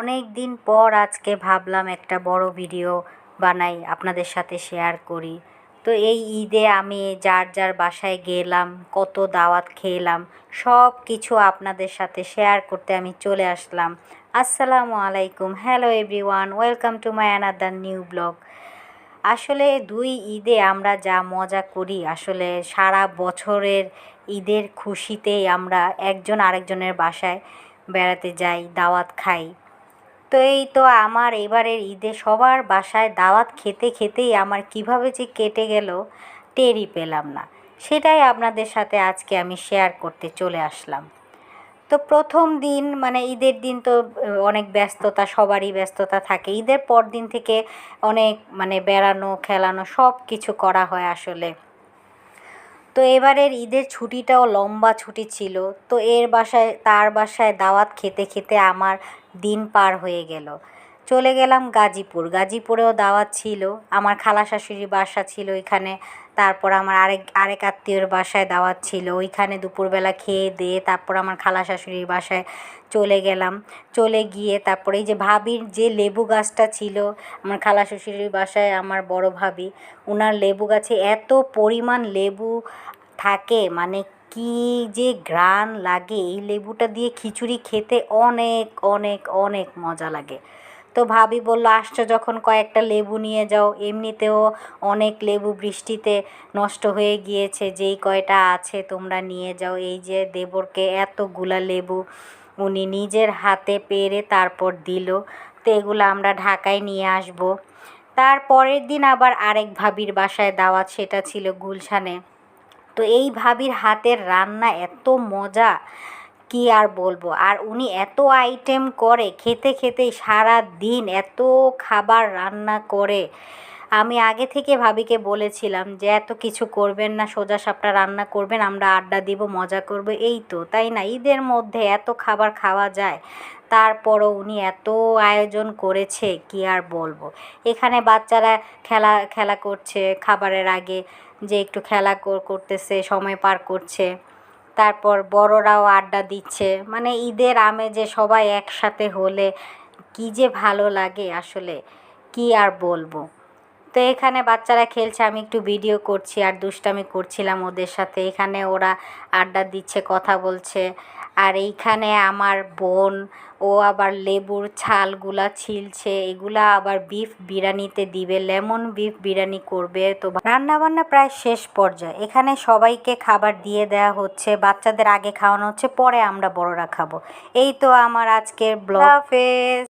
অনেক দিন পর আজকে ভাবলাম একটা বড় ভিডিও বানাই, আপনাদের সাথে শেয়ার করি। তো এই ঈদে আমি যার যার বাসায় গেলাম, কত দাওয়াত খেলাম, সব কিছু আপনাদের সাথে শেয়ার করতে আমি চলে আসলাম। আসসালামু আলাইকুম, hello everyone, welcome to my another new blog. আসলে দুই ঈদে আমরা যা মজা করি, আসলে সারা বছরের ঈদের খুশিতেই আমরা একজন আরেকজনের বাসায় বেড়াতে যাই, দাওয়াত খাই। তো এই তো আমার এবারের ঈদে সবার বাসায় দাওয়াত খেতে খেতেই আমার কিভাবে যে কেটে গেল টেরই পেলাম না। সেটাই আপনাদের সাথে আজকে আমি শেয়ার করতে চলে আসলাম। তো প্রথম দিন মানে ঈদের দিন তো অনেক ব্যস্ততা, সবারই ব্যস্ততা থাকে। ঈদের পর দিন থেকে অনেক মানে বেড়ানো খেলানো সব কিছু করা হয় আসলে। তো এবারের ঈদের ছুটিটাও লম্বা ছুটি ছিল। তো তার বাসায় দাওয়াত খেতে খেতে আমার দিন পার হয়ে গেল। চলে গেলাম গাজীপুর। গাজীপুরেও দাওয়াত ছিল, আমার খালা শাশুড়ির বাসা ছিল ওইখানে। তারপর আমার আরেক আত্মীয়র বাসায় দাওয়াত ছিল, ওইখানে দুপুরবেলা খেয়ে দিয়ে তারপর আমার খালা শাশুড়ির বাসায় চলে গেলাম। চলে গিয়ে তারপরে এই যে ভাবির যে লেবু গাছটা ছিল, আমার খালা শাশুড়ির বাসায় আমার বড় ভাবি, ওনার লেবু গাছে এত পরিমাণ লেবু থাকে, মানে কি যে ঘ্রাণ লাগে! এই লেবুটা দিয়ে খিচুড়ি খেতে অনেক অনেক অনেক মজা লাগে। তো ভাবি বলল, আসছো যখন কয়েকটা লেবু নিয়ে যাও, এমনিতেও অনেক লেবু বৃষ্টিতে নষ্ট হয়ে গিয়েছে, যেই কয়টা আছে তোমরা নিয়ে যাও। এই যে দেবরকে এতগুলা লেবু উনি নিজের হাতে পেড়ে তারপর দিল। তো এগুলো আমরা ঢাকায় নিয়ে আসব। তার পরের দিন আবার আরেক ভাবির বাসায় দাওয়াত, সেটা ছিল গুলশানে। তো এই ভাবির হাতের রান্না এত মজা, কি আর বলবো। আর উনি এত আইটেম করে, খেতে খেতেই সারা দিন এত খাবার রান্না করে। আমি আগে থেকে ভাবিকে বলেছিলাম যে এত কিছু করবেন না, সোজা সাপটা রান্না করবেন, আমরা আড্ডা দিব, মজা করব, এই তো, তাই না? ঈদের মধ্যে এত খাবার খাওয়া যায়। তারপরও উনি এত আয়োজন করেছে, কি আর বলবো। এখানে বাচ্চারা খেলা খেলা করছে খাবারের আগে, যে একটু খেলা করতেছে, সময় পার করছে। তারপর বড়রাও আড্ডা দিচ্ছে, মানে ঈদের আমেজে সবাই একসাথে হলে কী যে ভালো লাগে আসলে, কি আর বলবো। তো এখানে বাচ্চারা খেলছে, আমি একটু ভিডিও করছি আর দুষ্টামি করছিলাম ওদের সাথে। এখানে ওরা আড্ডা দিচ্ছে, কথা বলছে। আর এইখানে আমার বোন, ও আবার লেবুর ছালগুলা ছিলছে, এগুলা আবার বিফ বিরিয়ানিতে দিবে, লেমন বিফ বিরিয়ানি করবে। তো রান্নাবান্না প্রায় শেষ পর্যায়ে। এখানে সবাইকে খাবার দিয়ে দেওয়া হচ্ছে, বাচ্চাদের আগে খাওয়ানো হচ্ছে, পরে আমরা বড়রা খাবো। এই তো আমার আজকের ব্লগ। হাফেজ।